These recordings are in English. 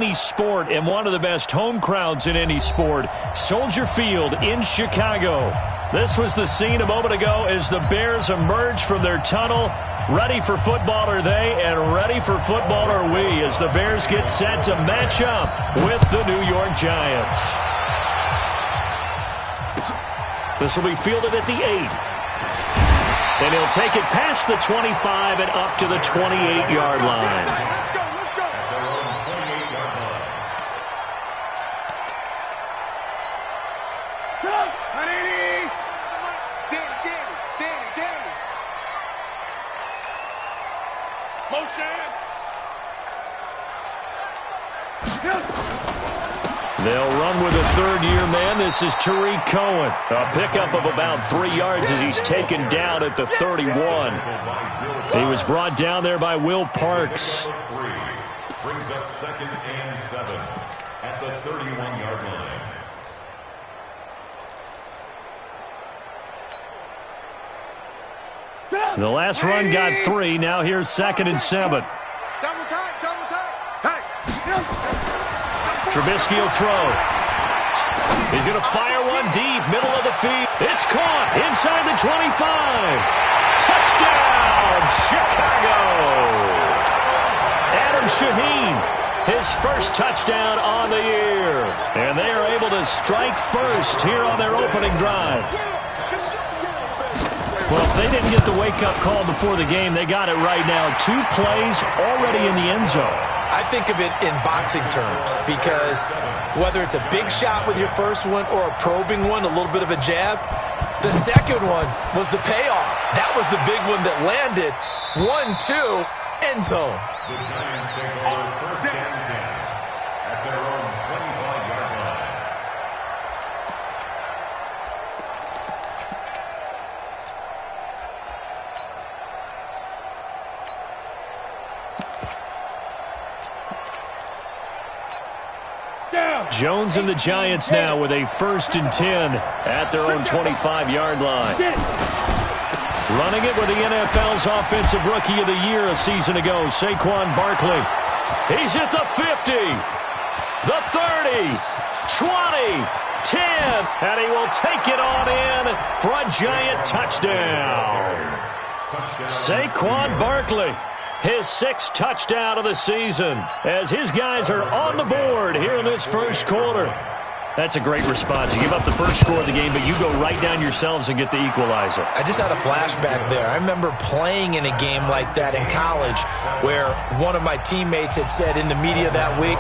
any sport and one of the best home crowds in any sport. Soldier Field in Chicago. This was the scene a moment ago as the Bears emerge from their tunnel. Ready for football are they, and ready for football are we as the Bears get set to match up with the New York Giants. This will be fielded at the 8. And he'll take it past the 25 and up to the 28-yard line. They'll run with a third-year man. This is Tariq Cohen. A pickup of about 3 yards as he's taken down at the 31. He was brought down there by Will Parks. Brings up 2nd and 7 at the 31-yard line. The last run got 3. Now here's 2nd and 7. Trubisky will throw. He's going to fire one deep, middle of the field. It's caught inside the 25. Touchdown, Chicago. Adam Shaheen, his first touchdown on the year. And they are able to strike first here on their opening drive. Well, if they didn't get the wake-up call before the game, they got it right now. 2 plays already in the end zone. I think of it in boxing terms because whether it's a big shot with your first one or a probing one, a little bit of a jab, the second one was the payoff. That was the big one that landed. 1-2, end zone. The Giants take over 1st and 10 at their own 25-yard line. Jones and the Giants now with a 1st and 10 at their own 25-yard line. Running it with the NFL's Offensive Rookie of the Year a season ago, Saquon Barkley. He's at the 50, the 30, 20, 10, and he will take it on in for a Giant touchdown. Saquon Barkley. His 6th touchdown of the season as his guys are on the board here in this first quarter. That's a great response. You give up the first score of the game, but you go right down yourselves and get the equalizer. I just had a flashback there. I remember playing in a game like that in college where one of my teammates had said in the media that week,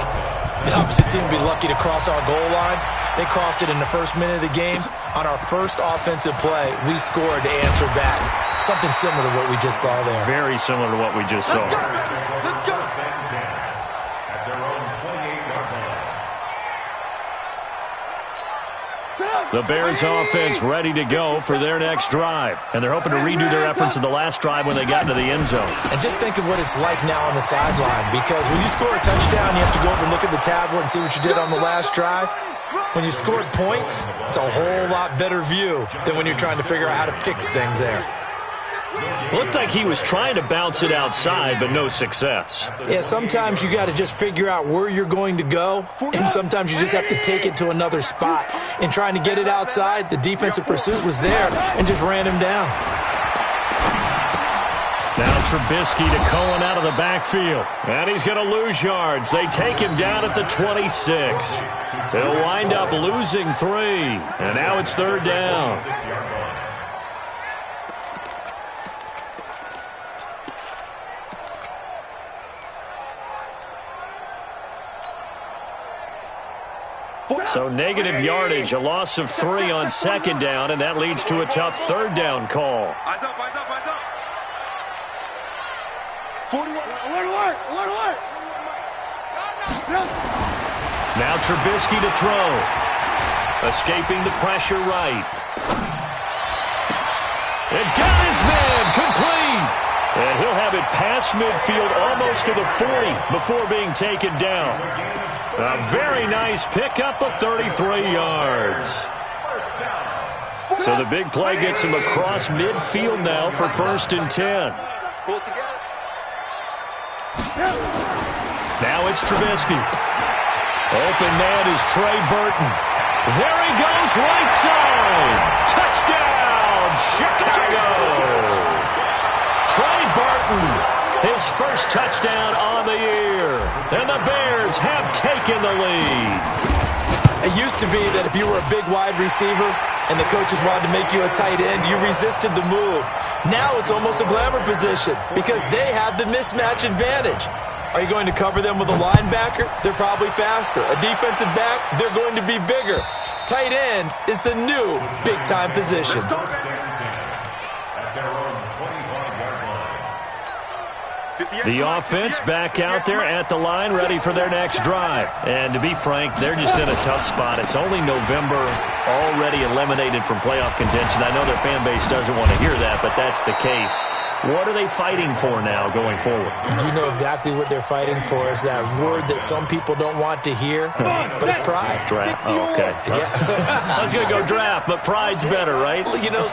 the opposite team would be lucky to cross our goal line. They crossed it in the first minute of the game. On our first offensive play, we scored to answer back. Something similar to what we just saw there. Very similar to what we just saw. Let's go. At their own 28-yard line. The Bears offense ready to go for their next drive. And they're hoping to redo their efforts in the last drive when they got into the end zone. And just think of what it's like now on the sideline, because when you score a touchdown, you have to go over and look at the tablet and see what you did on the last drive. When you scored points, it's a whole lot better view than when you're trying to figure out how to fix things there. Looked like he was trying to bounce it outside, but no success. Yeah, sometimes you got to just figure out where you're going to go, and sometimes you just have to take it to another spot. In trying to get it outside, the defensive pursuit was there and just ran him down. Now Trubisky to Cohen out of the backfield. And he's going to lose yards. They take him down at the 26. He'll wind up losing 3. And now it's 3rd down. So negative yardage, a loss of 3 on 2nd down, and that leads to a tough 3rd down call. Eyes up, eyes up, eyes up. 41. Alert, alert, alert, alert. Now Trubisky to throw. Escaping the pressure right. And got his man complete. And he'll have it past midfield almost to the 40 before being taken down. A very nice pickup of 33 yards. So the big play gets him across midfield now for 1st and 10. Now it's Trubisky. Open man is Trey Burton. There he goes, right side. Touchdown, Chicago. Trey Burton, his first touchdown on the year. And the Bears have taken the lead. It used to be that if you were a big wide receiver and the coaches wanted to make you a tight end, you resisted the move. Now it's almost a glamour position because they have the mismatch advantage. Are you going to cover them with a linebacker? They're probably faster. A defensive back? They're going to be bigger. Tight end is the new big-time position. The offense back out there at the line, ready for their next drive. And to be frank, they're just in a tough spot. It's only November, already eliminated from playoff contention. I know their fan base doesn't want to hear that, but that's the case. What are they fighting for now going forward? You know exactly what they're fighting for. Is that word that some people don't want to hear, but it's pride. Draft. Oh, okay. Yeah. I was going to go draft, but pride's better, right? You know,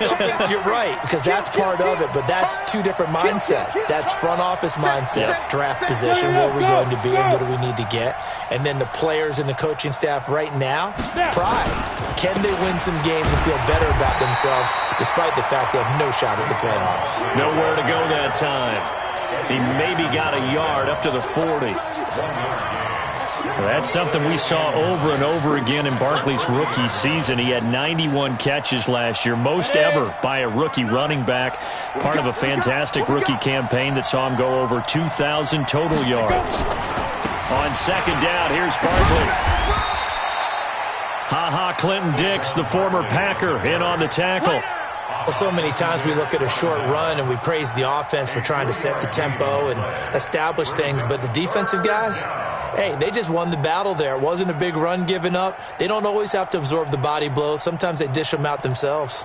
you're right, because that's part of it, but that's two different mindsets. That's front office mindset, draft position, where are we going to be and what do we need to get? And then the players and the coaching staff right now, pride. Can they win some games and feel better about themselves despite the fact they have no shot at the playoffs? Nowhere to go that time. He maybe got a yard up to the 40. Well, that's something we saw over and over again in Barkley's rookie season. He had 91 catches last year, most ever by a rookie running back, part of a fantastic rookie campaign that saw him go over 2,000 total yards. On second down, here's Barkley. Clinton Dix, the former Packer, in on the tackle. Well, so many times we look at a short run and we praise the offense for trying to set the tempo and establish things, but the defensive guys, hey, they just won the battle there. It wasn't a big run given up. They don't always have to absorb the body blows. Sometimes they dish them out themselves.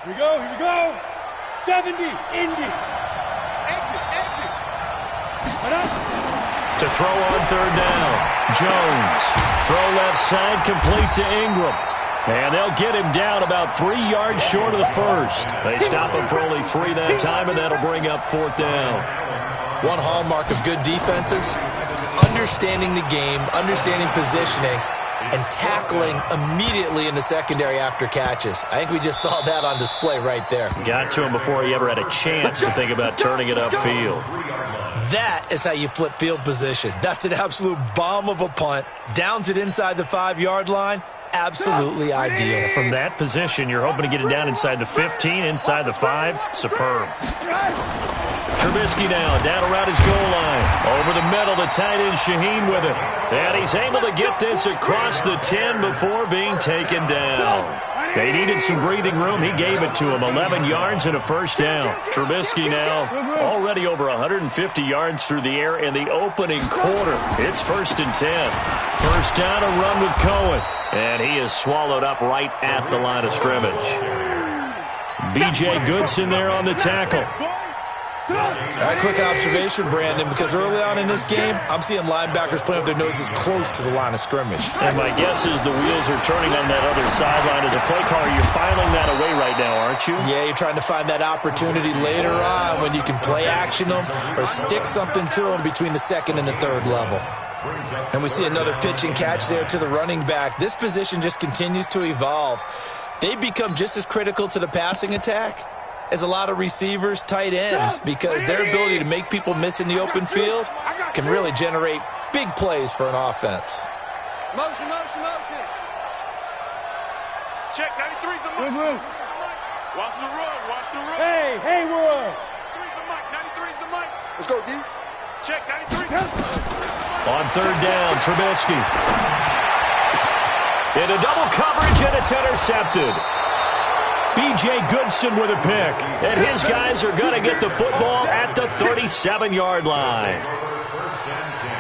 Here we go. 70, Indy. Exit. To throw on third down. Jones. Throw left side, complete to Ingram. And they'll get him down about 3 yards short of the first. They stop him for only 3 that time, and that'll bring up fourth down. One hallmark of good defenses is understanding the game, understanding positioning, and tackling immediately in the secondary after catches. I think we just saw that on display right there. Got to him before he ever had a chance to think about turning it upfield. That is how you flip field position. That's an absolute bomb of a punt. Downs it inside the 5-yard line. Absolutely ideal. From that position, you're hoping to get it down inside the 15, inside the 5. Superb. Trubisky now down around his goal line. Over the middle, the tight end Shaheen with it. And he's able to get this across the 10 before being taken down. They needed some breathing room. He gave it to him. 11 yards and a first down. Trubisky now already over 150 yards through the air in the opening quarter. It's 1st and 10. First down, a run with Cohen. And he is swallowed up right at the line of scrimmage. B.J. Goodson there on the tackle. A quick observation, Brandon, because early on in this game, I'm seeing linebackers playing with their noses close to the line of scrimmage. And my guess is the wheels are turning on that other sideline. As a play caller, you're filing that away right now, aren't you? Yeah, you're trying to find that opportunity later on when you can play action them or stick something to them between the 2nd and the 3rd level. And we see another pitch and catch there to the running back. This position just continues to evolve. They become just as critical to the passing attack as a lot of receivers, tight ends, because their ability to make people miss in the open field can really generate big plays for an offense. Motion. Check, 93's the mic. Watch the run. Hey, Hayward. 93's the mic. Let's go, D. Check, 93. On third down, Trubisky. Into double coverage, and it's intercepted. B.J. Goodson with a pick. And his guys are going to get the football at the 37-yard line. First and 10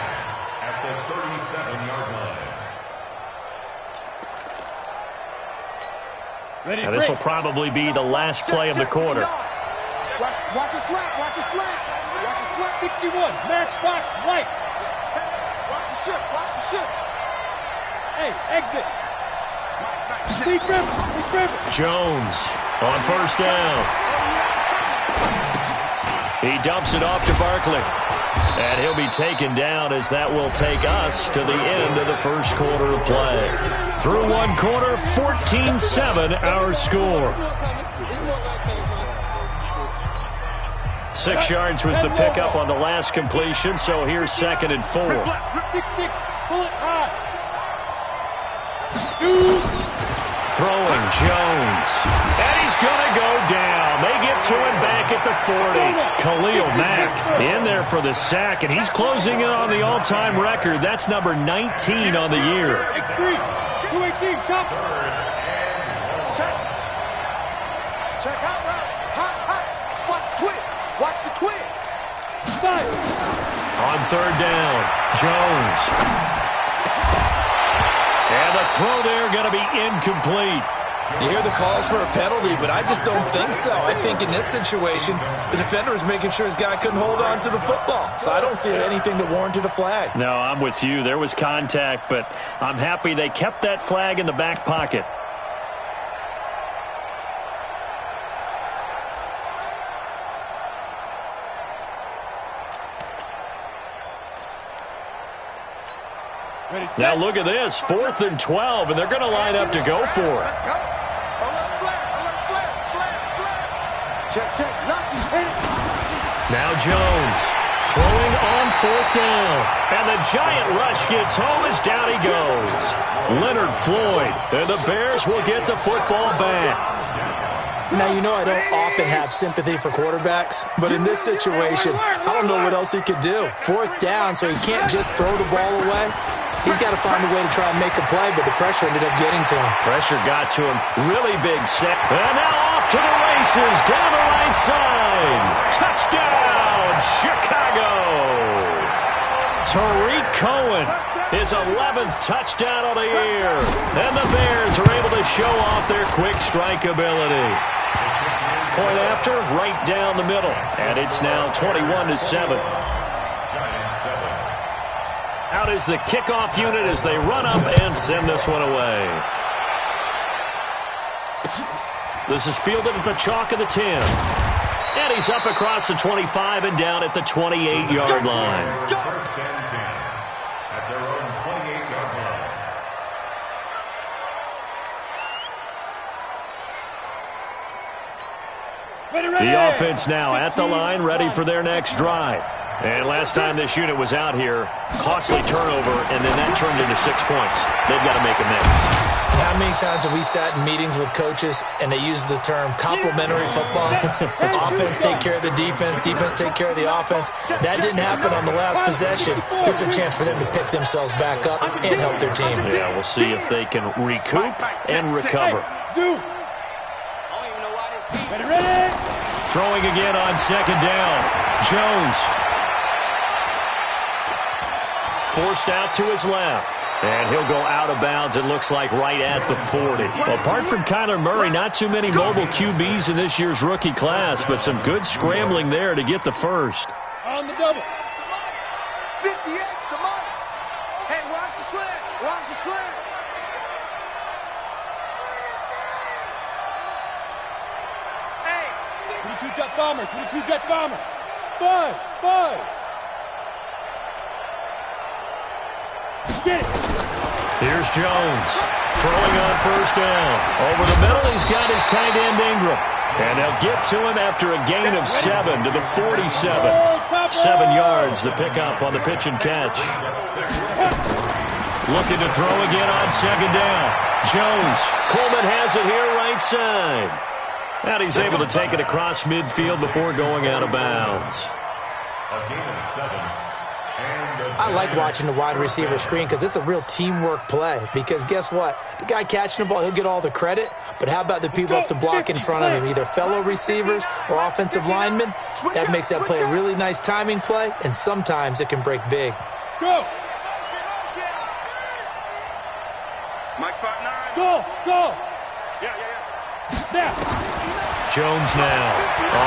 at the 37-yard line. Now, this will probably be the last play of the quarter. Watch a slant. Watch a slant. 61. Matchbox white. Watch the ship. Hey, exit. Deep river. Jones on first down. He dumps it off to Barkley. And he'll be taken down as that will take us to the end of the first quarter of play. Through one quarter, 14-7 our score. 6 yards was the pickup on the last completion, so here's 2nd and 4. Throwing Jones. And he's going to go down. They get to him back at the 40. Khalil Mack in there for the sack, and he's closing in on the all-time record. That's number 19 on the year. Check out, hot. Watch the twist. Watch the twist. On 3rd down, Jones. And the throw there going to be incomplete. You hear the calls for a penalty, but I just don't think so. I think in this situation, the defender is making sure his guy couldn't hold on to the football. So I don't see anything that warranted a flag. No, I'm with you. There was contact, but I'm happy they kept that flag in the back pocket. Now look at this, 4th and 12, and they're going to line up to go for it. Now Jones throwing on 4th down, and the giant rush gets home as down he goes. Leonard Floyd, and the Bears will get the football back. Now, you know I don't often have sympathy for quarterbacks, but in this situation, I don't know what else he could do. 4th down, so he can't just throw the ball away. He's got to find a way to try and make a play, but the pressure ended up getting to him. Pressure got to him. Really big set. And now off to the races down the right side. Touchdown, Chicago. Tariq Cohen, his 11th touchdown of the year. And the Bears are able to show off their quick strike ability. Point after, right down the middle. And it's now 21-7. Out is the kickoff unit as they run up and send this one away. This is fielded at the chalk of the 10. And he's up across the 25 and down at the 28-yard line. First and 10 at their own 28-yard line. The offense now at the line, ready for their next drive. And last time this unit was out here, costly turnover, and then that turned into 6 points. They've got to make amends. And how many times have we sat in meetings with coaches and they use the term complementary football? Offense take care of the defense, defense take care of the offense. That didn't happen on the last possession. This is a chance for them to pick themselves back up and help their team. Yeah, we'll see if they can recoup and recover. Throwing again on 2nd down. Jones. Forced out to his left. And he'll go out of bounds, it looks like, right at the 40. Apart from Kyler Murray, not too many mobile QBs in this year's rookie class, but some good scrambling there to get the first. On the double. 50X, the money. Hey, watch the slant. Watch the slant. Hey. 22 jet bomber. 22 jet bomber. Buzz. Get it. Here's Jones throwing on 1st down. Over the middle, he's got his tight end Ingram. And they'll get to him after a gain of 7 to the 47. 7 yards, the pickup on the pitch and catch. Looking to throw again on 2nd down. Jones. Coleman has it here right side. And he's able to take it across midfield before going out of bounds. A gain of 7. I like watching the wide receiver screen because it's a real teamwork play. Because guess what? The guy catching the ball, he'll get all the credit. But how about the people up to block in front of him, either fellow receivers or offensive linemen? That makes that play a really nice timing play, and sometimes it can break big. Go. Mike 5-9. Go. Yeah. Now. Jones now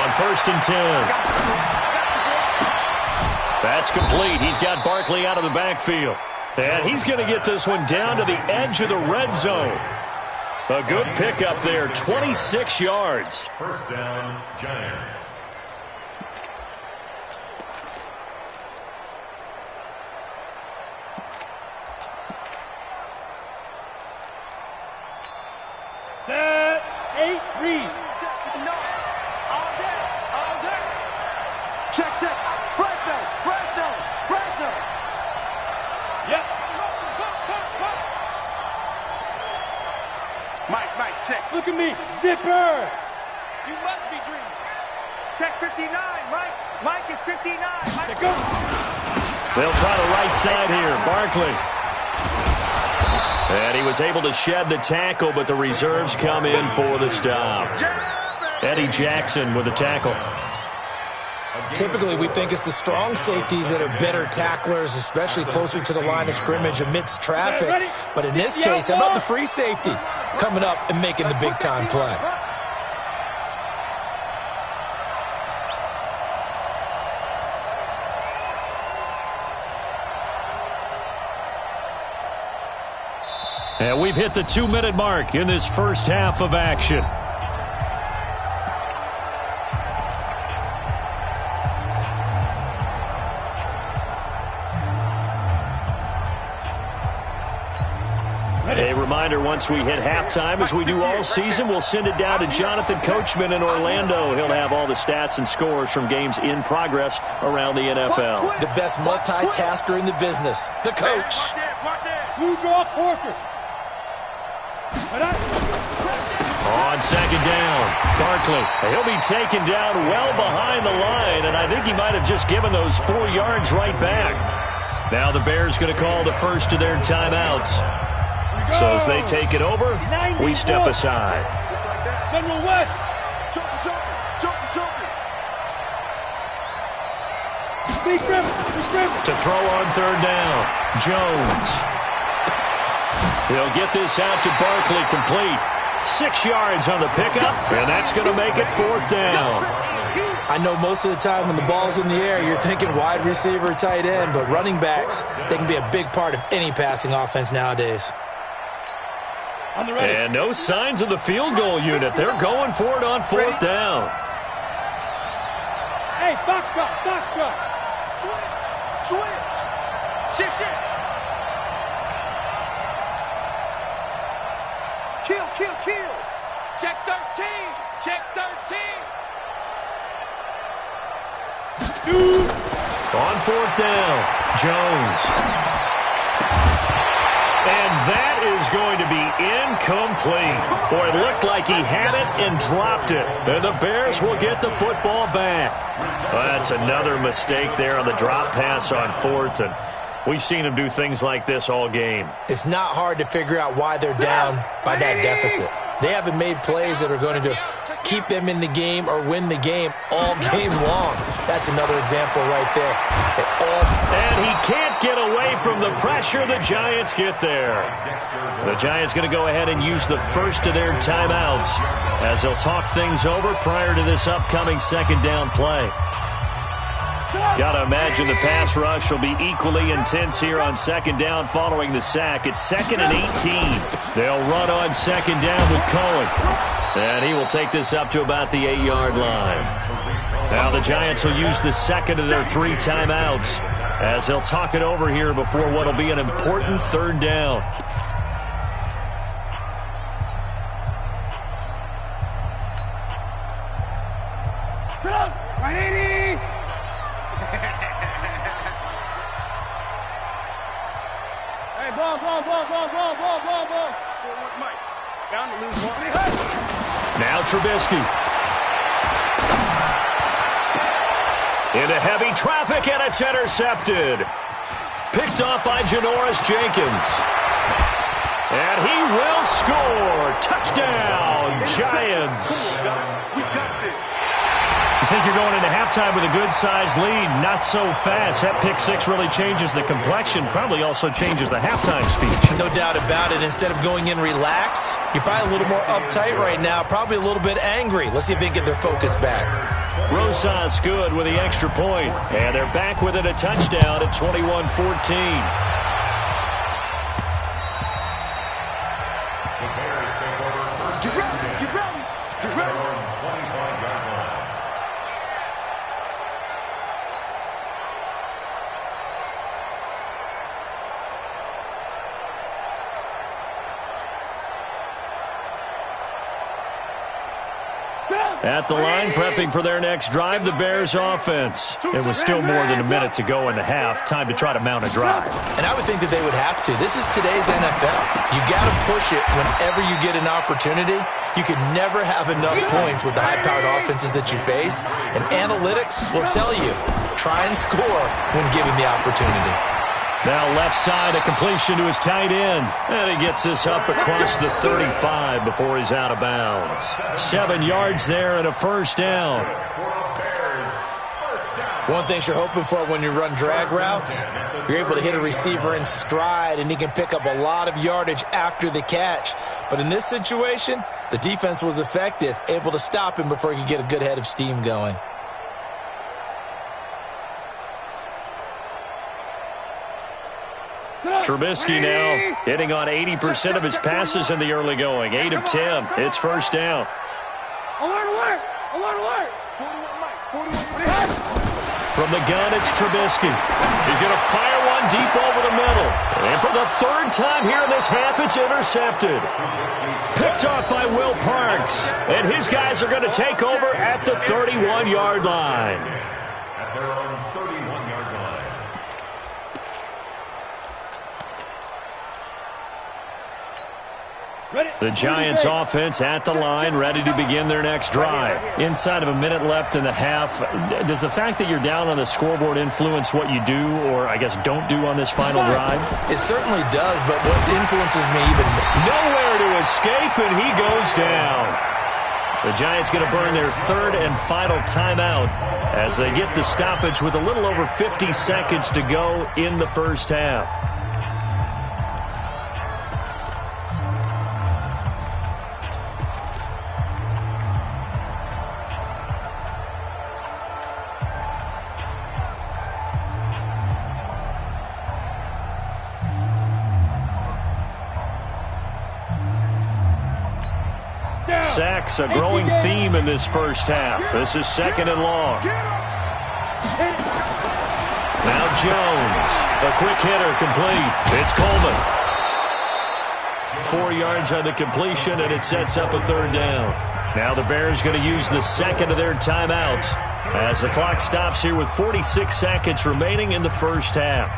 on 1st and 10. That's complete. He's got Barkley out of the backfield. And he's going to get this one down to the edge of the red zone. A good pickup there, 26 yards. First down, Giants. Read. No. All day. All day. Check, check. Fresno. Fresno. Fresno. Yep. Mike, check. Look at me. Zipper. You must be dreaming. Check 59, Mike. Mike is 59. Mike, go. They'll try the right side here. Barkley. And he was able to shed the tackle, but the reserves come in for the stop. Eddie Jackson with the tackle. Typically, we think it's the strong safeties that are better tacklers, especially closer to the line of scrimmage amidst traffic. But in this case, how about the free safety coming up and making the big-time play? And we've hit the 2-minute mark in this first half of action. A reminder, once we hit halftime, as we do all season, we'll send it down to Jonathan Coachman in Orlando. He'll have all the stats and scores from games in progress around the NFL. The best multitasker in the business, the coach. Blue draw quarters. On second down, Barkley. He'll be taken down well behind the line, and I think he might have just given those 4 yards right back. Now the Bears going to call the first of their timeouts. So as they take it over, we step aside. Just like that. General West. Joker. Big grip. To throw on third down, Jones. He'll get this out to Barkley, complete. 6 yards on the pickup, and that's going to make it fourth down. I know most of the time when the ball's in the air, you're thinking wide receiver, tight end, but running backs, they can be a big part of any passing offense nowadays. And no signs of the field goal unit. They're going for it on fourth down. Hey, box truck. Switch. Shift. Kill. Check 13. Shoot. On fourth down, Jones. And that is going to be incomplete. Boy, it looked like he had it and dropped it. And the Bears will get the football back. Well, that's another mistake there on the drop pass on fourth. And we've seen him do things like this all game. It's not hard to figure out why they're down by that deficit. They haven't made plays that are going to keep them in the game or win the game all game long. That's another example right there. And he can't get away from the pressure. The Giants get there. The Giants going to go ahead and use the first of their timeouts as they'll talk things over prior to this upcoming second down play. Got to imagine the pass rush will be equally intense here on second down following the sack. It's 2nd and 18. They'll run on second down with Cohen. And he will take this up to about the 8-yard line. Now the Giants will use the second of their 3 timeouts as they'll talk it over here before what will be an important third down. Ball. Mike. Down to lose one. Now Trubisky. Into heavy traffic, and it's intercepted. Picked off by Janoris Jenkins. And he will score. Touchdown, Giants. We got this. You think you're going into halftime with a good-sized lead. Not so fast. That pick six really changes the complexion. Probably also changes the halftime speech. No doubt about it. Instead of going in relaxed, you're probably a little more uptight right now. Probably a little bit angry. Let's see if they can get their focus back. Rosas good with the extra point. And they're back with it, a touchdown at 21-14. At the line, prepping for their next drive, the Bears offense. It was still more than a minute to go in the half. Time to try to mount a drive. And I would think that they would have to. This is today's NFL. You got to push it whenever you get an opportunity. You can never have enough points with the high-powered offenses that you face. And analytics will tell you, try and score when given the opportunity. Now left side, a completion to his tight end. And he gets this up across the 35 before he's out of bounds. 7 yards there and a first down. One thing you're hoping for when you run drag routes, you're able to hit a receiver in stride, and he can pick up a lot of yardage after the catch. But in this situation, the defense was effective, able to stop him before he could get a good head of steam going. Trubisky now hitting on 80% of his passes in the early going. 8 of 10. It's first down. Alert! From the gun, it's Trubisky. He's going to fire one deep over the middle. And for the third time here in this half, it's intercepted. Picked off by Will Parks. And his guys are going to take over at the 31-yard line. At their own 31-yard line. The Giants offense at the line, ready to begin their next drive. Inside of a minute left in the half, does the fact that you're down on the scoreboard influence what you do, or I guess don't do on this final drive? It certainly does, but what influences me even more? Nowhere to escape, and he goes down. The Giants going to burn their third and final timeout as they get the stoppage with a little over 50 seconds to go in the first half. Sacks, a growing theme in this first half. This is second and long. Now Jones. A quick hitter complete. It's Coleman. 4 yards on the completion, and it sets up a third down. Now the Bears going to use the second of their timeouts as the clock stops here with 46 seconds remaining in the first half.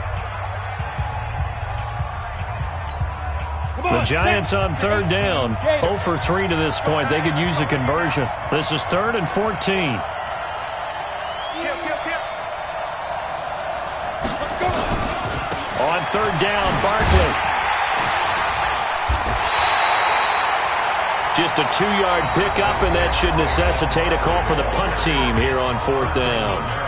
The Giants on third down, 0 for 3 to this point. They could use a conversion. This is 3rd and 14. On third down, Barkley. Just a 2-yard pickup, and that should necessitate a call for the punt team here on 4th down.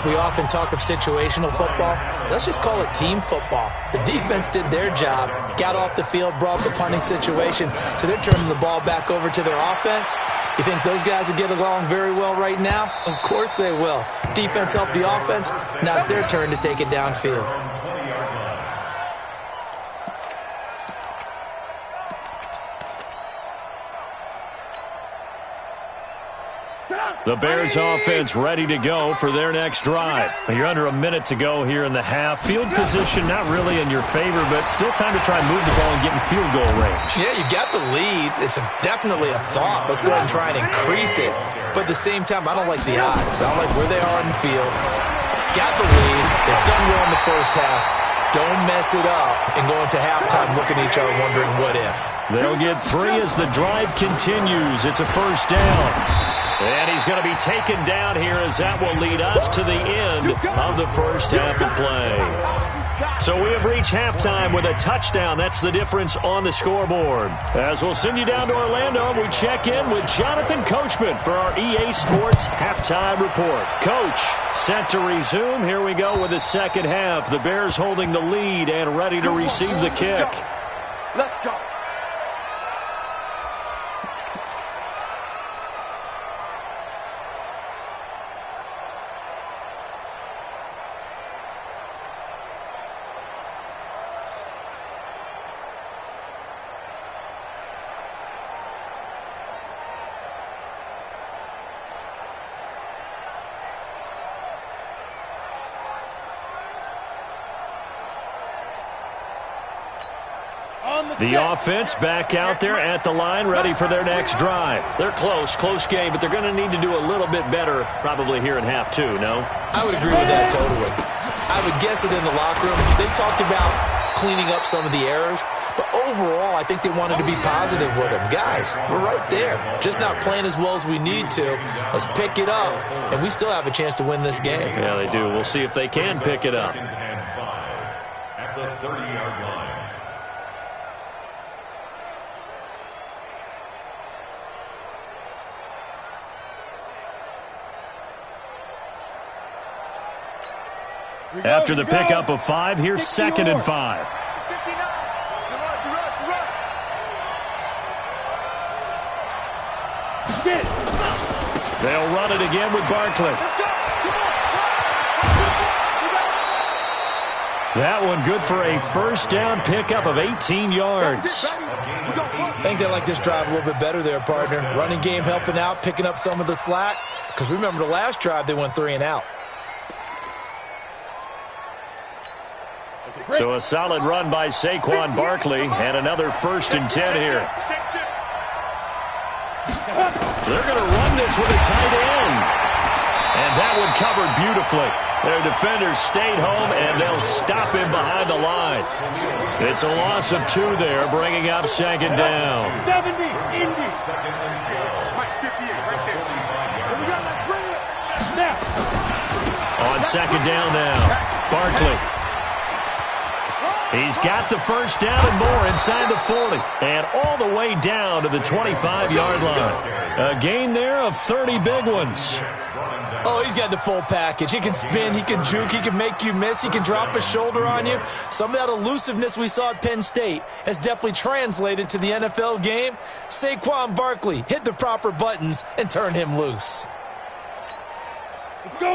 We often talk of situational football. Let's just call it team football. The defense did their job, got off the field, brought the punting situation, so they're turning the ball back over to their offense. You think those guys will get along very well right now? Of course they will. Defense helped the offense. Now it's their turn to take it downfield. The Bears offense ready to go for their next drive. You're under a minute to go here in the half. Field position not really in your favor, but still time to try and move the ball and get in field goal range. Yeah, you got the lead. It's definitely a thought. Let's go ahead and try and increase it. But at the same time, I don't like the odds. I don't like where they are in the field. Got the lead. They've done well in the first half. Don't mess it up and go into halftime looking at each other wondering what if. They'll get 3 as the drive continues. It's a first down. And he's going to be taken down here as that will lead us to the end of the first half of play. So we have reached halftime with a touchdown. That's the difference on the scoreboard. As we'll send you down to Orlando, we check in with Jonathan Coachman for our EA Sports Halftime Report. Coach, set to resume. Here we go with the second half. The Bears holding the lead and ready to receive the kick. Let's go. The offense back out there at the line, ready for their next drive. They're close game, but they're going to need to do a little bit better probably here in half two, no? I would agree with that totally. I would guess it in the locker room. They talked about cleaning up some of the errors, but overall, I think they wanted to be positive with them. Guys, we're right there. Just not playing as well as we need to. Let's pick it up, and we still have a chance to win this game. Yeah, they do. We'll see if they can pick it up. Second and 5 at the 30-yard line. After the pickup of 5, here's 2nd and 5. They'll run it again with Barkley. That one good for a first down pickup of 18 yards. I think they like this drive a little bit better there, partner. Running game helping out, picking up some of the slack. Because remember the last drive, they went 3 and out. So a solid run by Saquon Barkley and another 1st and 10 here. They're going to run this with a tight end. And that one covered beautifully. Their defenders stayed home, and they'll stop him behind the line. It's a loss of 2 there, bringing up 2nd down. 70, Indy. 2nd and 12. Mike, 58 right there. We got that, bring it. Snap. On 2nd down now, Barkley. He's got the first down and more inside the 40. And all the way down to the 25-yard line. A gain there of 30 big ones. Oh, he's got the full package. He can spin, he can juke, he can make you miss, he can drop a shoulder on you. Some of that elusiveness we saw at Penn State has definitely translated to the NFL game. Saquon Barkley hit the proper buttons and turned him loose.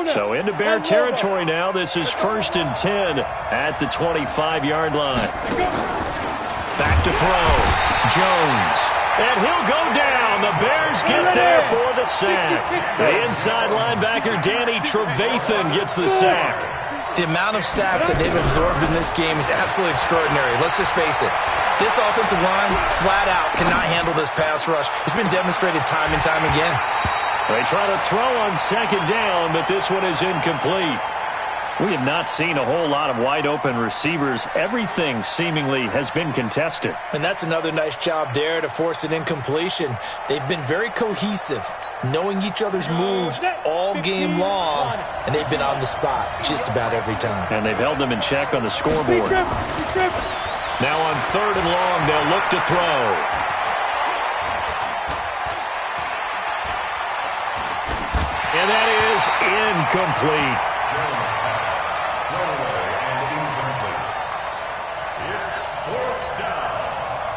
So into Bear territory now. This is 1st and 10 at the 25-yard line. Back to throw. Jones. And he'll go down. The Bears get there for the sack. The inside linebacker, Danny Trevathan, gets the sack. The amount of sacks that they've absorbed in this game is absolutely extraordinary. Let's just face it. This offensive line, flat out, cannot handle this pass rush. It's been demonstrated time and time again. They try to throw on 2nd down, but this one is incomplete. We have not seen a whole lot of wide-open receivers. Everything seemingly has been contested. And that's another nice job there to force an incompletion. They've been very cohesive, knowing each other's moves all game long, and they've been on the spot just about every time. And they've held them in check on the scoreboard. Now on 3rd and long, they'll look to throw. And that is incomplete.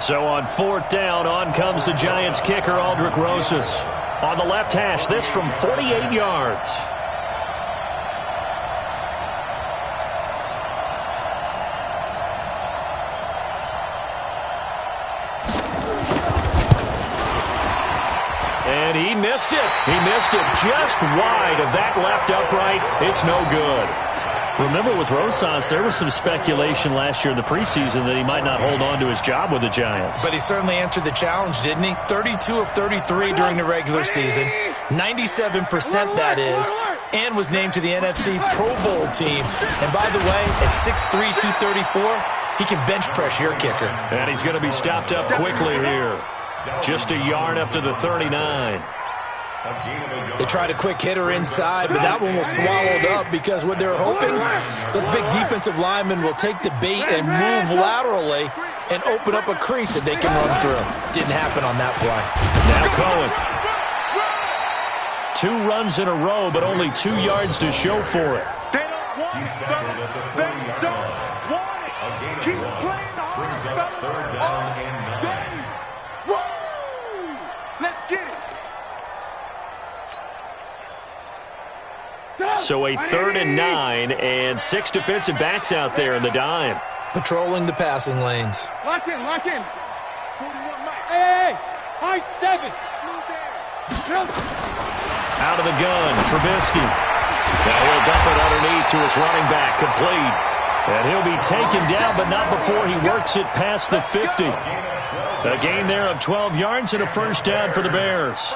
So on 4th down, on comes the Giants kicker, Aldrick Rosas. On the left hash, this from 48 yards. And he missed it. He missed it just wide of that left upright. It's no good. Remember, with Rosas, there was some speculation last year in the preseason that he might not hold on to his job with the Giants. But he certainly answered the challenge, didn't he? 32 of 33 during the regular season, 97% that is, and was named to the NFC Pro Bowl team. And by the way, at 6'3", 234, he can bench press your kicker. And he's going to be stopped up quickly here. Just a yard up to the 39. They tried a quick hitter inside, but that one was swallowed up because what they're hoping, those big defensive linemen will take the bait and move laterally and open up a crease that they can run through. Didn't happen on that play. Now Cohen. 2 runs in a row, but only 2 yards to show for it. They don't want it, fellas. They don't want it. Keep playing the hard, fellas. All day. Woo! Let's get it. So a 3rd and 9 and 6 defensive backs out there in the dime. Patrolling the passing lanes. Lock in, lock in. 41 Mike. Hey, high 7. Out of the gun, Trubisky. Now he'll dump it underneath to his running back, complete. And he'll be taken down, but not before he works it past the 50. A gain there of 12 yards and a first down for the Bears.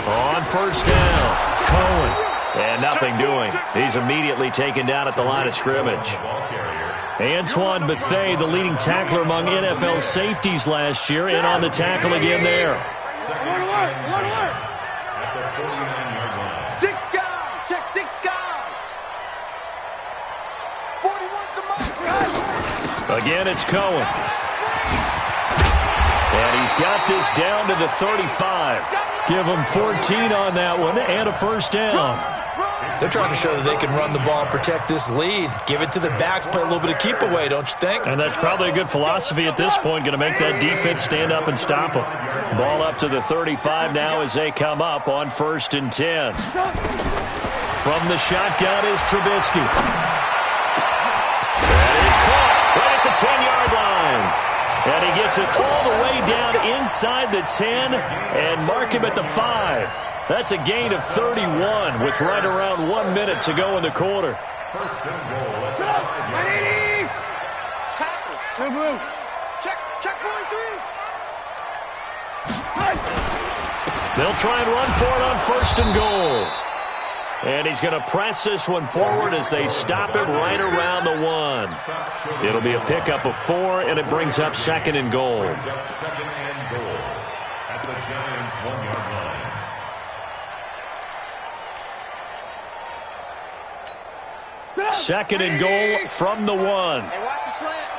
On first down, Cohen. And nothing doing. He's immediately taken down at the line of scrimmage. Antoine Bethea, the leading tackler among NFL safeties last year, in on the tackle again there. One alert. At the 49-yard line. 6 guys. Check 6 guys. 41's the mark. Again, it's Cohen. And he's got this down to the 35. Give him 14 on that one and a first down. They're trying to show that they can run the ball and protect this lead. Give it to the backs, play a little bit of keep away, don't you think? And that's probably a good philosophy at this point, going to make that defense stand up and stop them. Ball up to the 35 now as they come up on 1st and 10. From the shotgun is Trubisky. That is caught right at the 10-yard line. And he gets it all the way down inside the 10 and mark him at the 5. That's a gain of 31 with right around 1 minute to go in the quarter. First and goal at the 5-yard line. Tackles. Check 43. They'll try and run for it on 1st and goal. And he's going to press this one forward as they stop it right around the 1. It'll be a pickup of 4, and it brings up 2nd and goal. Second and goal at the Giants' 1-yard line. Second and goal from the 1. Hey, watch the slant.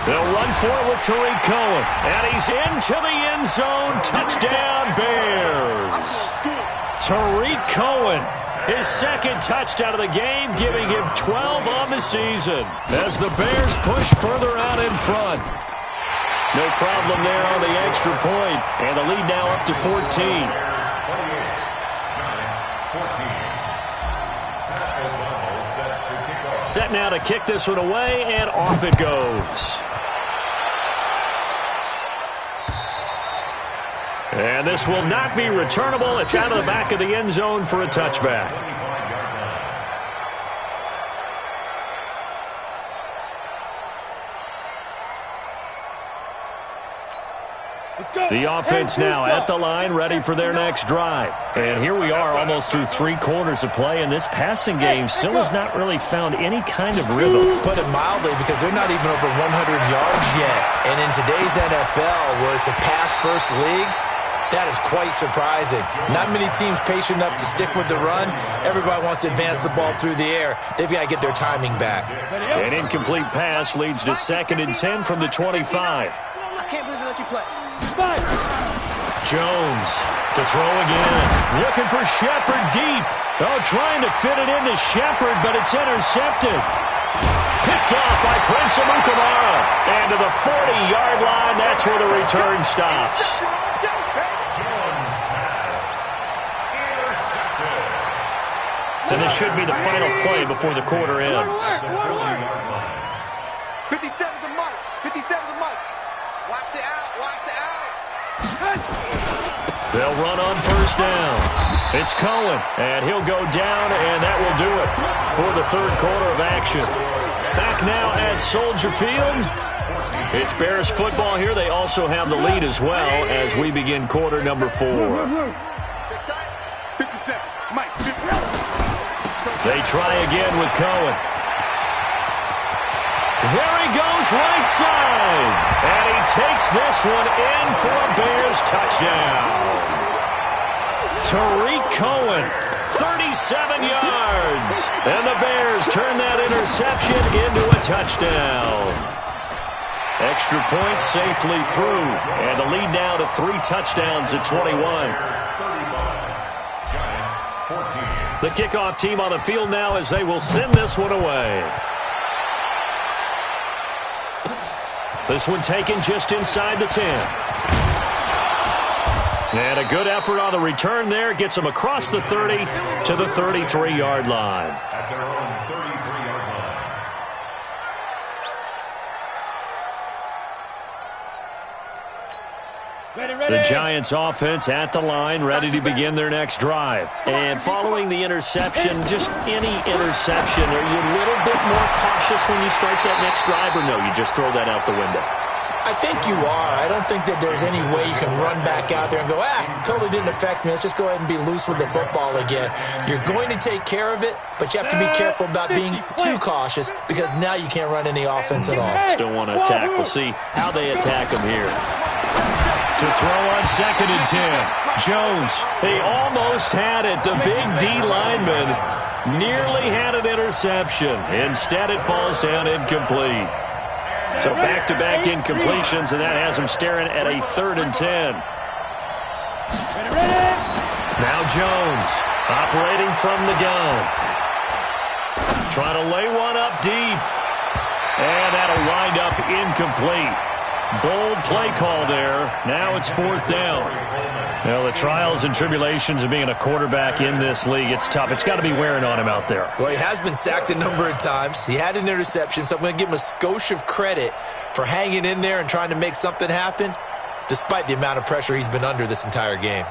They'll run for it with Tariq Cohen. And he's into the end zone. Touchdown, Bears. Tariq Cohen, his 2nd touchdown of the game, giving him 12 on the season as the Bears push further out in front. No problem there on the extra point, and the lead now up to 14. Set now to kick this one away, and off it goes. And this will not be returnable. It's out of the back of the end zone for a touchback. The offense now at the line, ready for their next drive. And here we are almost through 3 quarters of play, and this passing game still has not really found any kind of rhythm. Put it mildly, because they're not even over 100 yards yet. And in today's NFL, where it's a pass-first league, that is quite surprising. Not many teams patient enough to stick with the run. Everybody wants to advance the ball through the air. They've got to get their timing back. An incomplete pass leads to 2nd and 10 from the 25. I can't believe they let you play. Jones to throw again. Looking for Shepard deep. Oh, trying to fit it into Shepard, but it's intercepted. Picked off by Prince Amukamara. And to the 40-yard line, that's where the return stops. Jones pass intercepted. And this should be the final play before the quarter ends. 57's the mark. 57's the mark. Watch the out. They'll run on 1st down. It's Cohen, and he'll go down, and that will do it for the 3rd quarter of action. Back now at Soldier Field. It's Bears football here. They also have the lead as well as we begin quarter number 4. 57. Mike. 50. They try again with Cohen. There he goes right side. And he takes this one in for a Bears touchdown. Tariq Cohen, 37 yards. And the Bears turn that interception into a touchdown. Extra point safely through. And the lead now to 3 touchdowns at 21. The kickoff team on the field now as they will send this one away. This one taken just inside the 10. And a good effort on the return there. Gets them across the 30 to the 33-yard line. At their own 33-yard line. The Giants offense at the line, ready to begin their next drive. And following the interception, just any interception, are you a little bit more cautious when you start that next drive, or no, you just throw that out the window? I think you are. I don't think that there's any way you can run back out there and go, totally didn't affect me. Let's just go ahead and be loose with the football again. You're going to take care of it, but you have to be careful about being too cautious because now you can't run any offense at all. Still want to attack. We'll see how they attack them here. To throw on 2nd and 10. Jones, he almost had it. The big D lineman nearly had an interception. Instead, it falls down incomplete. So back-to-back incompletions, and that has him staring at a 3rd and 10. Now Jones, operating from the gun. Trying to lay one up deep. And that'll wind up incomplete. Bold play call there. Now it's 4th down. Well, the trials and tribulations of being a quarterback in this league, it's tough. It's got to be wearing on him out there. Well, he has been sacked a number of times. He had an interception, so I'm going to give him a skosh of credit for hanging in there and trying to make something happen, despite the amount of pressure he's been under this entire game.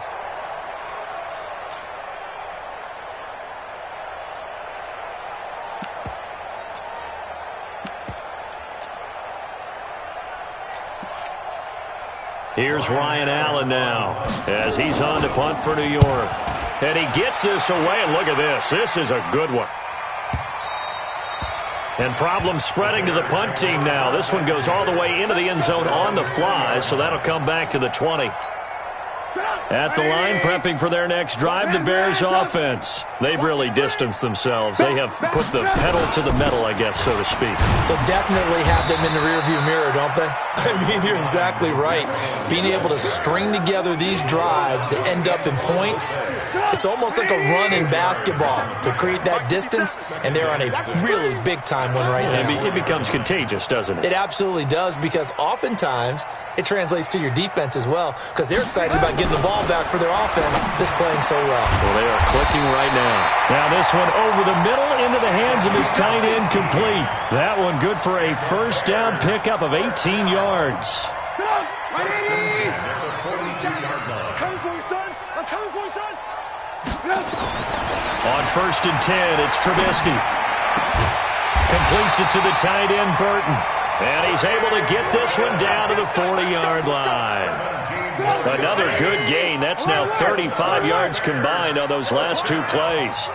Here's Ryan Allen now as he's on to punt for New York. And he gets this away, and look at this. This is a good one. And problems spreading to the punt team now. This one goes all the way into the end zone on the fly, so that'll come back to the 20. At the line, prepping for their next drive, the Bears offense. They've really distanced themselves. They have put the pedal to the metal, I guess, so to speak. So definitely have them in the rearview mirror, don't they? I mean, you're exactly right. Being able to string together these drives that end up in points, it's almost like a run in basketball to create that distance, and they're on a really big-time one right now. It becomes contagious, doesn't it? It absolutely does, because oftentimes it translates to your defense as well, because they're excited about getting the ball back for their offense that's playing so well. Well, they are clicking right now. Now this one over the middle into the hands of his tight end, complete. That one good for a 1st down pickup of 18 yards. On 1st and 10, it's Trubisky. Completes it to the tight end, Burton. And he's able to get this one down to the 40-yard line. Another good gain. That's now 35 yards combined on those last 2 plays.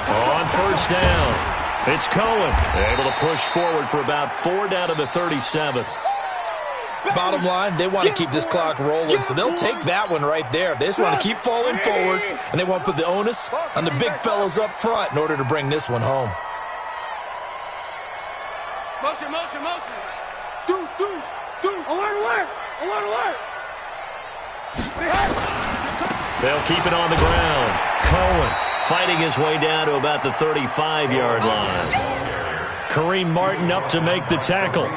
On 1st down, it's Cohen. Able to push forward for about 4 down to the 37. Bottom line, they want to keep this clock rolling, so they'll take that one right there. They just want to keep falling forward, and they want to put the onus on the big fellas up front in order to bring this one home. Motion, motion, motion. Deuce, deuce, deuce. Alert, alert, alert, alert. They'll keep it on the ground. Cohen fighting his way down to about the 35-yard line. Kareem Martin up to make the tackle.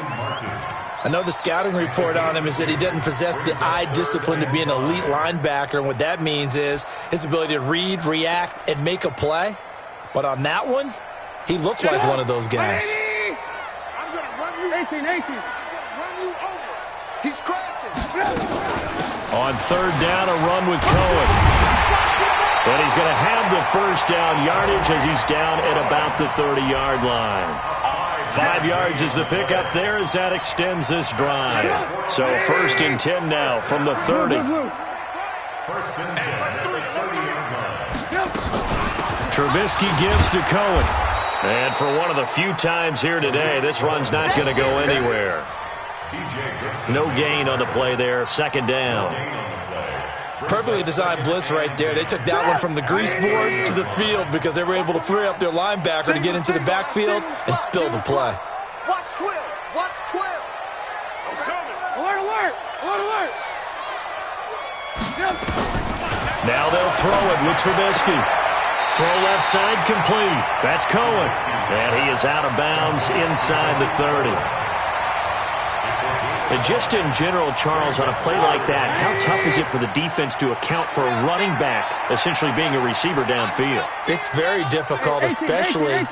I know the scouting report on him is that he doesn't possess the eye discipline to be an elite linebacker, and what that means is his ability to read, react, and make a play. But on that one, he looked like one of those guys. I'm going to run you. 18. I'm going to run you over. He's crashing. On 3rd down, a run with Cohen. But he's going to have the 1st down yardage as he's down at about the 30-yard line. 5 yards is the pickup there as that extends this drive. So 1st and 10 now from the 30. 1st and 10 at the 30-yard line. Trubisky gives to Cohen. And for one of the few times here today, this run's not going to go anywhere. No gain on the play there. 2nd down. Perfectly designed blitz right there. They took that one from the grease board to the field because they were able to free up their linebacker to get into the backfield and spill the play. Watch 12. Watch 12. I'm coming. Alert, alert. Alert, alert. Now they'll throw it with Trubisky. Throw left side complete. That's Cohen. And he is out of bounds inside the 30. And just in general, Charles, on a play like that, how tough is it for the defense to account for a running back essentially being a receiver downfield? It's very difficult, especially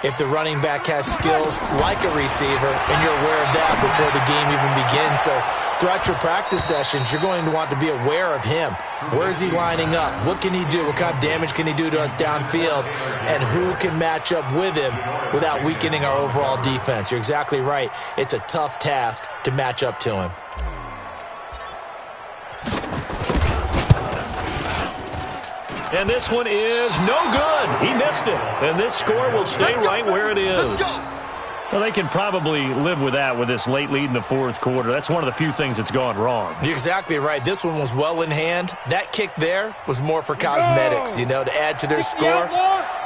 if the running back has skills like a receiver, and you're aware of that before the game even begins. So throughout your practice sessions, you're going to want to be aware of him. Where is he lining up? What can he do? What kind of damage can he do to us downfield? And who can match up with him without weakening our overall defense? You're exactly right. It's a tough task to match up to him. And this one is no good. He missed it. And this score will stay right where it is. Well, they can probably live with that with this late lead in the fourth quarter. That's one of the few things that's gone wrong. You're exactly right. This one was well in hand. That kick there was more for cosmetics, to add to their score.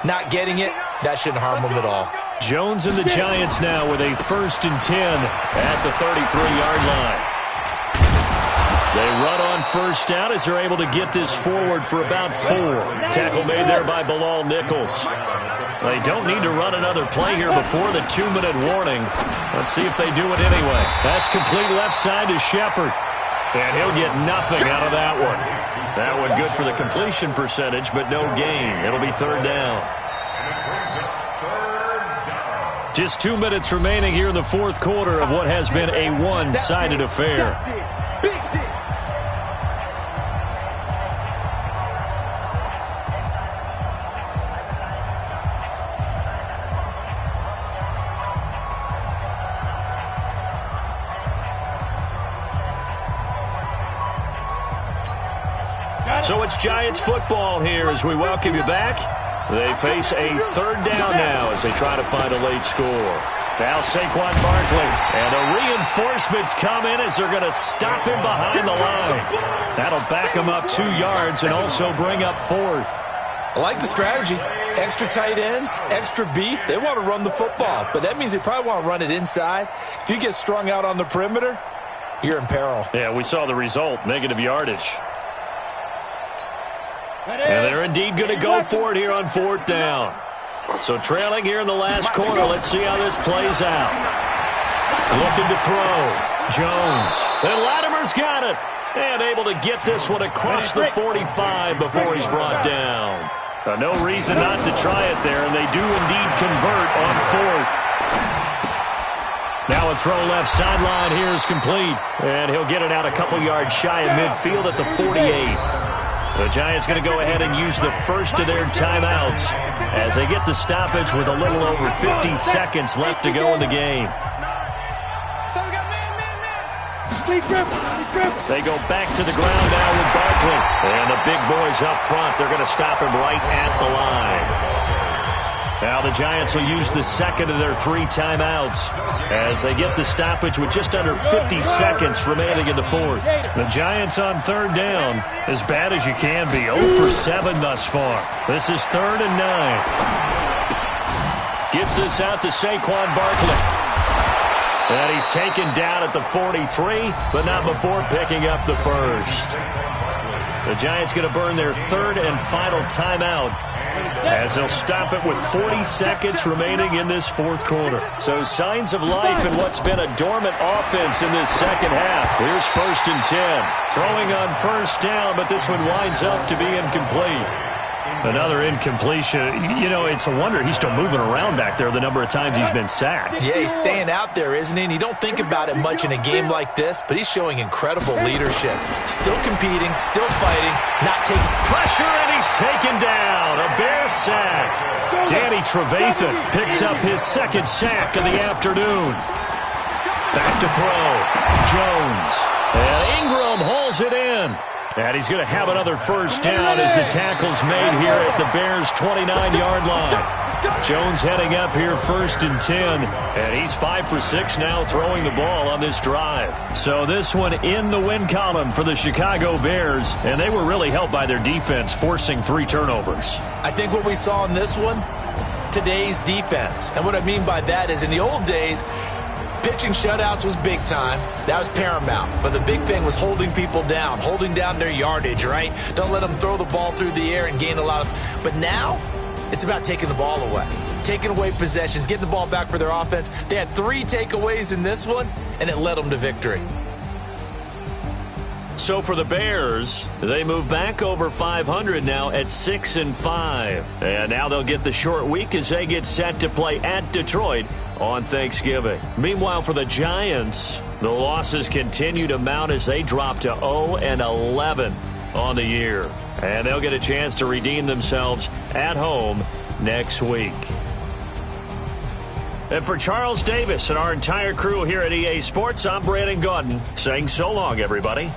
Not getting it, that shouldn't harm them at all. Jones and the Giants now with a 1st and 10 at the 33-yard line. They run on first down as they're able to get this forward for about 4. Tackle made there by Bilal Nichols. They don't need to run another play here before the 2-minute warning. Let's see if they do it anyway. That's complete left side to Shepard. And he'll get nothing out of that one. That one good for the completion percentage, but no gain. It'll be 3rd down. Just 2 minutes remaining here in the fourth quarter of what has been a one-sided affair. So it's Giants football here as we welcome you back. They face a 3rd down now as they try to find a late score. Now Saquon Barkley. And the reinforcements come in as they're going to stop him behind the line. That'll back him up 2 yards and also bring up 4th. I like the strategy. Extra tight ends, extra beef. They want to run the football, but that means they probably want to run it inside. If you get strung out on the perimeter, you're in peril. Yeah, we saw the result, negative yardage. And they're indeed going to go for it here on 4th down. So trailing here in the last quarter. Let's see how this plays out. Looking to throw. Jones. And Latimer's got it. And able to get this one across the 45 before he's brought down. No reason not to try it there, and they do indeed convert on 4th. Now a throw left sideline here is complete. And he'll get it out a couple yards shy of midfield at the 48. The Giants going to go ahead and use the first of their timeouts as they get the stoppage with a little over 50 seconds left to go in the game. They go back to the ground now with Barkley. And the big boys up front, they're going to stop him right at the line. Now the Giants will use the second of their 3 timeouts as they get the stoppage with just under 50 seconds remaining in the fourth. The Giants on 3rd down, as bad as you can be, 0 for 7 thus far. This is 3rd and 9. Gets this out to Saquon Barkley. And he's taken down at the 43, but not before picking up the first. The Giants going to burn their 3rd and final timeout as they'll stop it with 40 seconds remaining in this fourth quarter. So signs of life in what's been a dormant offense in this second half. Here's 1st and 10. Throwing on first down, but this one winds up to be incomplete. Another incompletion. It's a wonder he's still moving around back there the number of times he's been sacked. Yeah, he's staying out there, isn't he? And you don't think about it much in a game like this, but he's showing incredible leadership. Still competing, still fighting, not taking pressure, and he's taken down. A Bear sack. Danny Trevathan picks up his 2nd sack of the afternoon. Back to throw. Jones. And Ingram hauls it in. And he's going to have another first down as the tackle's made here at the Bears' 29-yard line. Jones heading up here 1st and 10. And he's 5 for 6 now throwing the ball on this drive. So this one in the win column for the Chicago Bears. And they were really helped by their defense, forcing 3 turnovers. I think what we saw in this one, today's defense. And what I mean by that is in the old days, pitching shutouts was big time. That was paramount. But the big thing was holding people down, holding down their yardage, right? Don't let them throw the ball through the air and gain a lot of... But now, it's about taking the ball away. Taking away possessions, getting the ball back for their offense. They had 3 takeaways in this one, and it led them to victory. So for the Bears, they move back over 500 now at 6-5. And now they'll get the short week as they get set to play at Detroit on Thanksgiving. Meanwhile, for the Giants, the losses continue to mount as they drop to 0-11 on the year. And they'll get a chance to redeem themselves at home next week. And for Charles Davis and our entire crew here at EA Sports, I'm Brandon Gaudin saying so long, everybody.